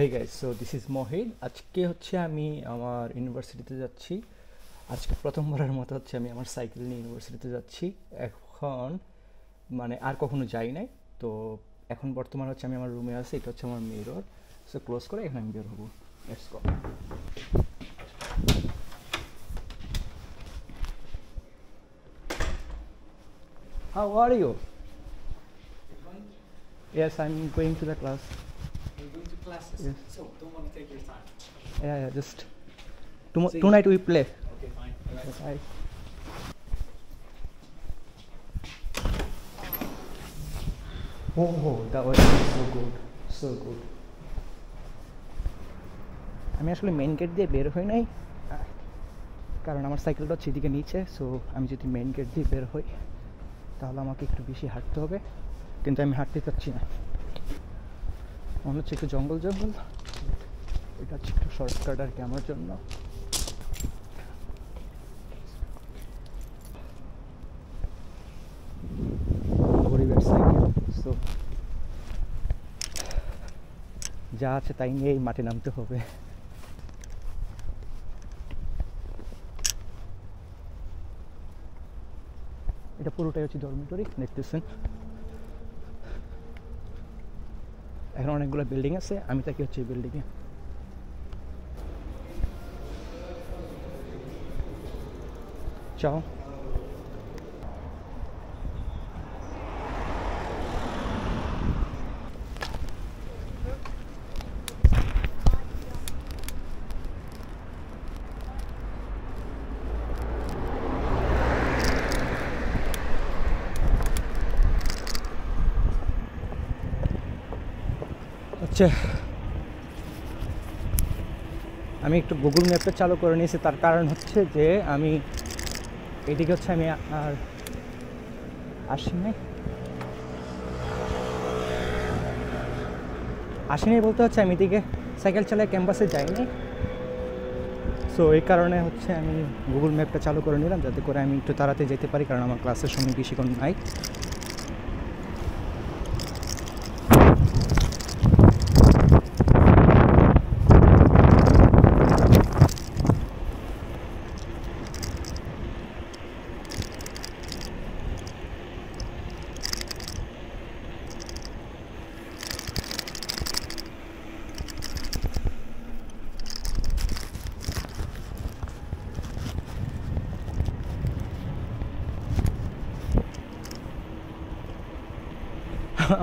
Hey guys, so this is Mohid. আজকে হচ্ছে আমি আমার ইউনিভার্সিটিতে যাচ্ছি। আজকে প্রথমবারের মতো হচ্ছে আমি আমার সাইকেল নিয়ে ইউনিভার্সিটিতে যাচ্ছি। এখন মানে আর কখনো যাই নাই। তো এখন বর্তমানে হচ্ছে আমি আমার রুমে আছি, এটা হচ্ছে আমার মিরর। সো ক্লোজ করে এখন আমি বের হবো। Let's go. How are you? Yes, I'm going to the class. You're going to classes? Yes. So, don't want to take your time. Yeah, just See. tonight we play. Okay, fine. All right. Yes, Oh, that was so good, so good. আমি আসলে main gate দিয়ে বের হই নাই, কারণ আমার সাইকেলটা হচ্ছে এদিকে নিচে। সো আমি যদি মেইন গেট দিয়ে বের হই তাহলে আমাকে একটু বেশি হাঁটতে হবে, কিন্তু আমি হাঁটতে পারছি না। মনে হচ্ছে একটু জঙ্গল জঙ্গল। এটা হচ্ছে একটু শর্টকাট আর কি আমার জন্য। গরিবের সাইকেল। সো যা আছে তাই নিয়েই মাঠে নামতে হবে। এটা পুরোটাই হচ্ছে ডরমিটরি, দেখতেছেন। এখন অনেকগুলো বিল্ডিং আছে, আমি থাকি হচ্ছে এই বিল্ডিংয়ে। চাও আচ্ছা, আমি একটু গুগল ম্যাপটা চালু করে নিয়েছি। তার কারণ হচ্ছে যে আমি এদিকে হচ্ছে আমি আর আসিনি বলতে হচ্ছে আমি এদিকে সাইকেল চালায় ক্যাম্পাসে যাইনি। সো এই কারণে হচ্ছে আমি গুগল ম্যাপটা চালু করে নিলাম, যাতে করে আমি একটু তাড়াতাড়ি যেতে পারি, কারণ আমার ক্লাসের সময় বেশিক্ষণ নাই।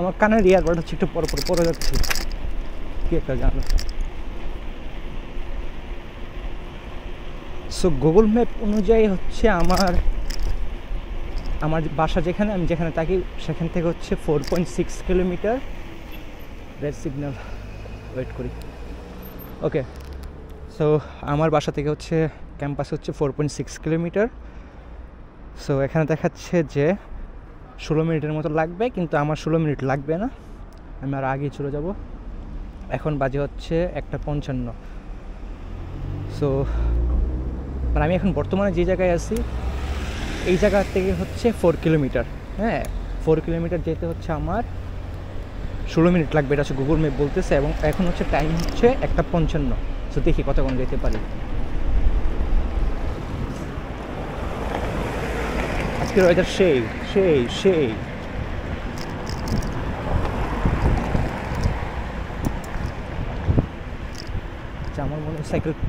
আমার কানের ইয়ারবাড হচ্ছে একটু পরে যাচ্ছে, কি একটা জানো। সো গুগল ম্যাপ অনুযায়ী হচ্ছে আমার বাসা যেখানে, আমি যেখানে থাকি সেখান থেকে হচ্ছে 4.6 কিলোমিটার। রেড সিগন্যাল, ওয়েট করি। ওকে, সো আমার বাসা থেকে হচ্ছে ক্যাম্পাস হচ্ছে 4.6 কিলোমিটার। সো এখানে দেখাচ্ছে যে 16 মিনিটের মতো লাগবে, কিন্তু আমার 16 মিনিট লাগবে না, আমি আর আগেই চলে যাব। এখন বাজে হচ্ছে 1:55। সো মানে আমি এখন বর্তমানে যে জায়গায় আছি এই জায়গা থেকে হচ্ছে 4 কিলোমিটার। হ্যাঁ, 4 কিলোমিটার যেতে হচ্ছে আমার 16 মিনিট লাগবে, এটা হচ্ছে গুগল ম্যাপ বলতেছে। এবং এখন হচ্ছে টাইম হচ্ছে 1:55। সো দেখি কতক্ষণ যেতে পারি। আজকের ওয়েদার সেই সেই সেই। আমার মনে হয়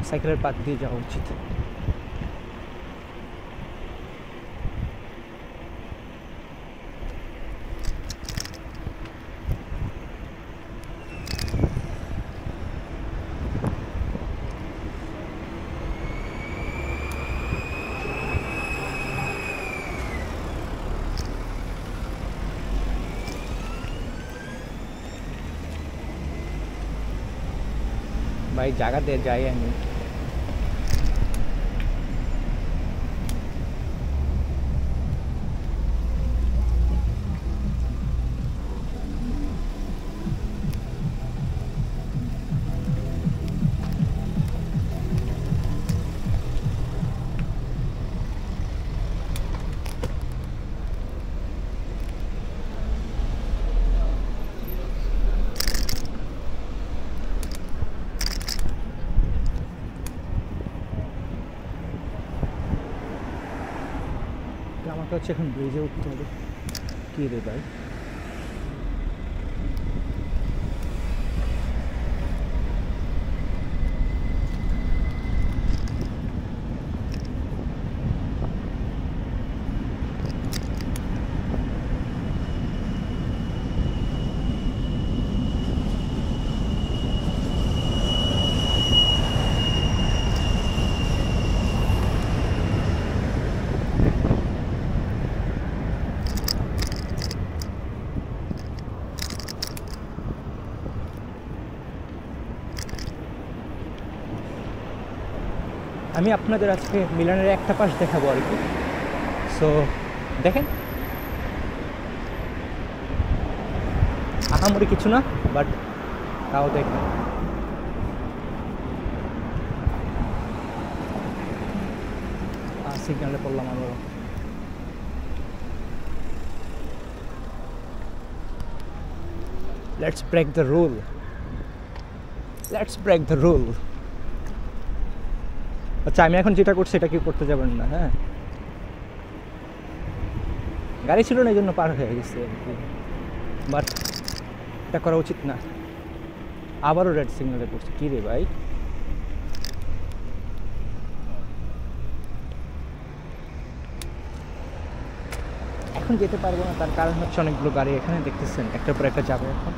সাইকেলের পাত দিয়ে যাওয়া উচিত। ভাই জায়গাতে যাই আমি। আমাকে হচ্ছে এখন ব্রিজে উঠতে হবে। কী রে ভাই, আমি আপনাদের আজকে মিলানের একটা পাশ দেখাবো আর কি। সো দেখেন, আহামরি কিছু না, বাট তাও দেখেন। সিগন্যালে পড়লাম আবারও। Let's break the rule, let's break the rule. আচ্ছা, আমি এখন যেটা করছি এটা কি করতে যাবেন না? হ্যাঁ, গাড়ি ছিল না এই জন্য পার হয়ে গেছে আর কি, বাট এটা করা উচিত না। আবারও রেড সিগন্যালে পড়ছে। কী রে ভাই, এখন যেতে পারবো না, তার কারণ হচ্ছে অনেকগুলো গাড়ি এখানে দেখতেছেন একটার পর একটা যাবে এখন।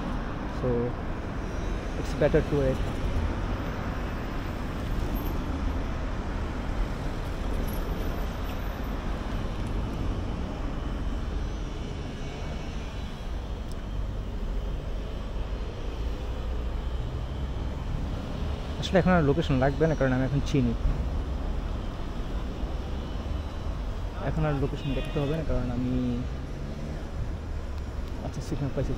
So it's better to wait. আসলে এখন আর লোকেশন লাগবে না, কারণ আমি এখন চিনি। এখন আর লোকেশন দেখতে হবে না, কারণ আমি আচ্ছা সিগন্যাল পাইছি।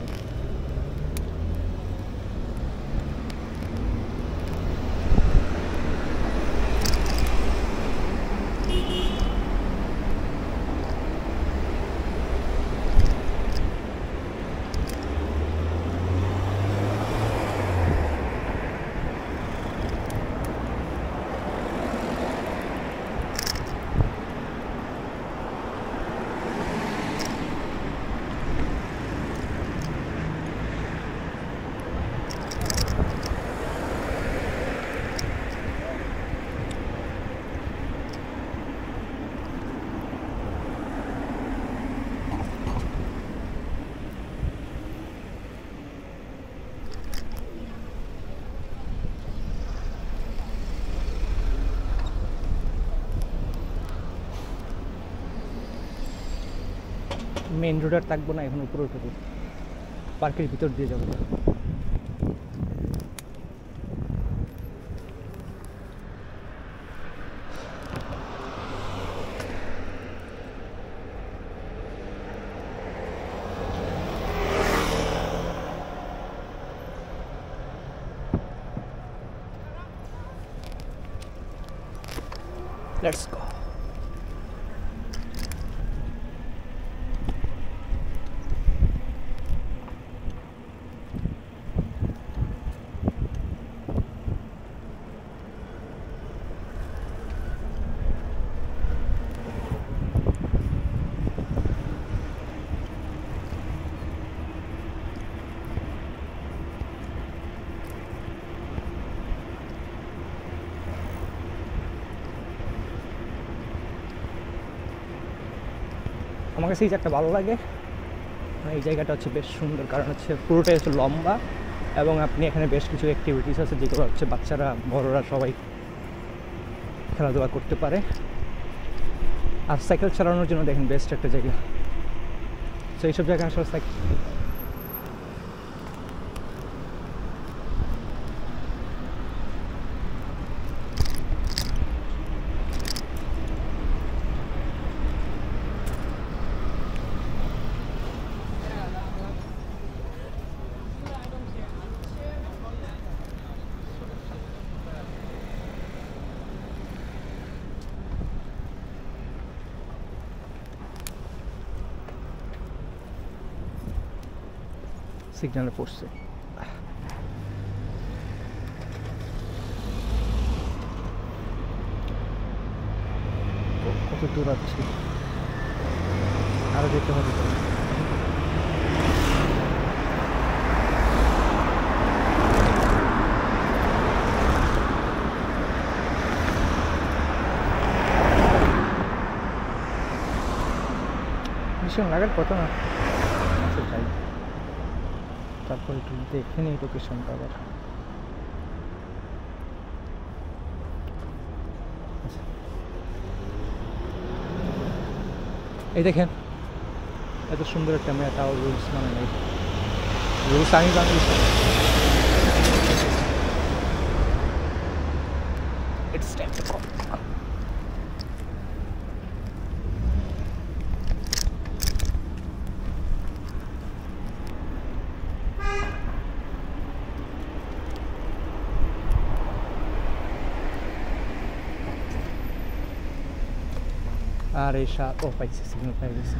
মেন রোড আর থাকবো না, এখন উপরে উঠবো, পার্কের ভিতর দিয়ে যাবো। Let's go. আমার কাছে এই জায়গাটা ভালো লাগে, এই জায়গাটা হচ্ছে বেশ সুন্দর, কারণ হচ্ছে পুরোটাই হচ্ছে লম্বা এবং আপনি এখানে বেশ কিছু অ্যাক্টিভিটিস আছে যেগুলো হচ্ছে বাচ্চারা বড়রা সবাই খেলাধুলা করতে পারে। আর সাইকেল চালানোর জন্য দেখেন বেস্ট একটা জায়গা। তো এইসব জায়গায় আসলে সিগন্যালে পড়ছে। কত দূর আছে? আরও যেতে হবে তো। ভীষণ লাগার কথা না। আচ্ছা যাই, তারপর একটু দেখে নিই লোকেশনটা আবার। এই দেখেন এত সুন্দর একটা মেয়ে, তাও রুলস মানে নেই। রুলস আমি বাংলাদেশে ইটস টাইম টু গো। আর এই ও পাইছে, সিগন্যাল পাই গেছে।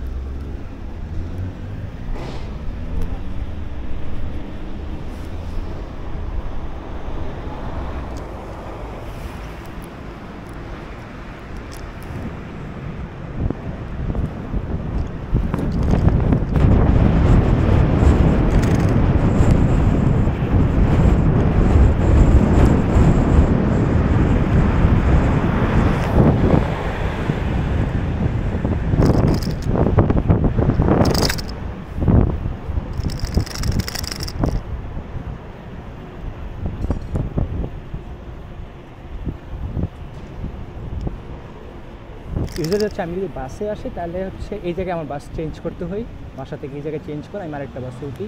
ইউজুয়ালি হচ্ছে আমি যদি বাসে আসি তাহলে হচ্ছে এই জায়গায় আমার বাস চেঞ্জ করতে হয়, বাসা থেকে এই জায়গায় চেঞ্জ করে আমি আরেকটা বাসে উঠি,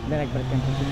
দেন একবার ক্যাম্পাসে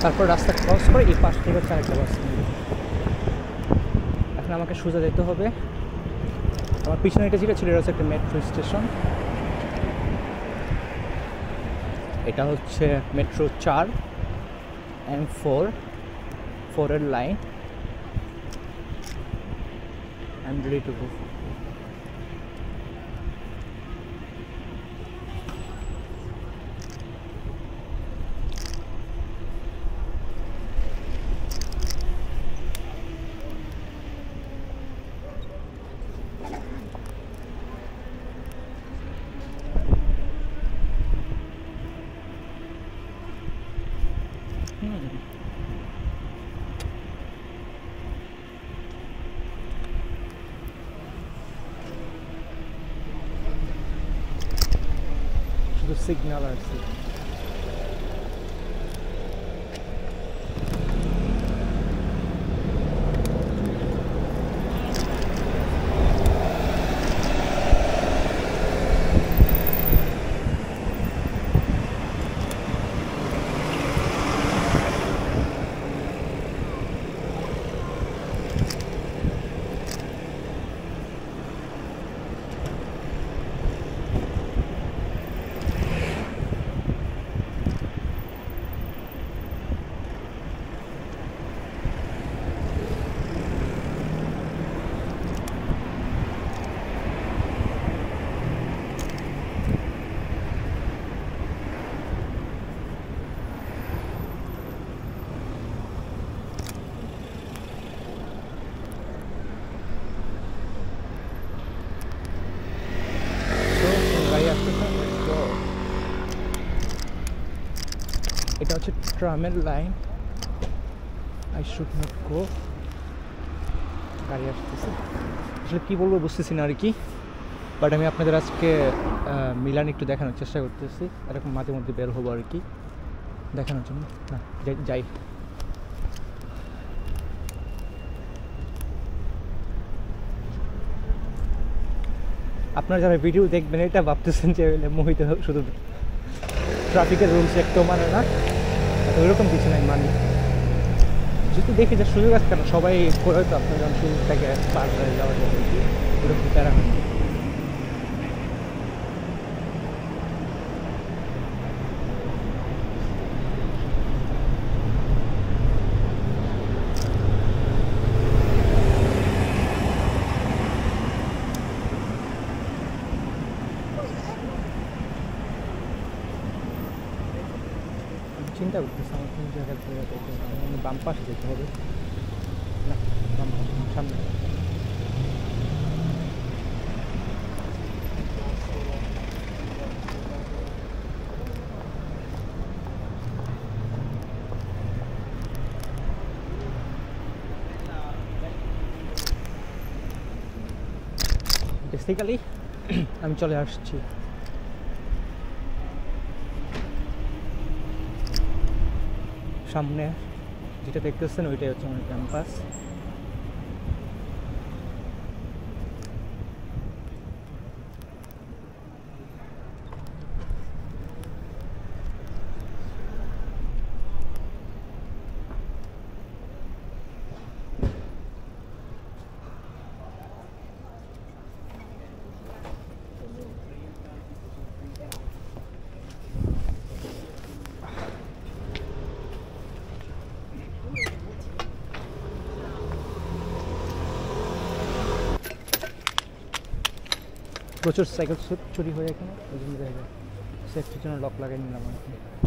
তারপর রাস্তা ক্রস করে এই পাশ থেকে হচ্ছে আরেকটা বাস নেবে। এখন আমাকে সোজা যেতে হবে। আমার পিছনে এটা যেটা ছিল এটা হচ্ছে একটা মেট্রো স্টেশন। এটা হচ্ছে metro 4 M4 line. I am ready to go. শুধু সিগন্যাল আর সিগন্যাল। এটা হচ্ছে ট্রামের line. I should not go. গাড়ি আসতেছে, আসলে কী বলবো বুঝতেছি না আর কি, বাট আমি আপনাদের আজকে মিলান একটু দেখানোর চেষ্টা করতেছি, এরকম মাঝে মধ্যে বের হবো আর কি দেখানোর জন্য। না যাই আপনারা যারা ভিডিও দেখবেন এটা ভাবতেছেন যে মোহিত শুধু ট্রাফিকের রুলস একটু মানে না, ওইরকম কিছু নাই, মানি যেহেতু দেখি যে সুযোগ আছে, কেন সবাই করে তো আপনার যখন সুযোগ থেকে পার হয়ে যাওয়া যাবে, ওরকম তারা হয়। চিন্তা করতেছি আমার কোন জায়গায় বাম পাশে যেতে হবে না, বাম পাশে, সামনে। বেসিক্যালি আমি চলে আসছি। সামনে যেটা দেখতেছেন ওইটাই হচ্ছে আমার ক্যাম্পাস। প্রচুর সাইকেল চুরি হয়ে এখানে, ওই জন্য সেফটির জন্য লক লাগাই নিলাম আর কি।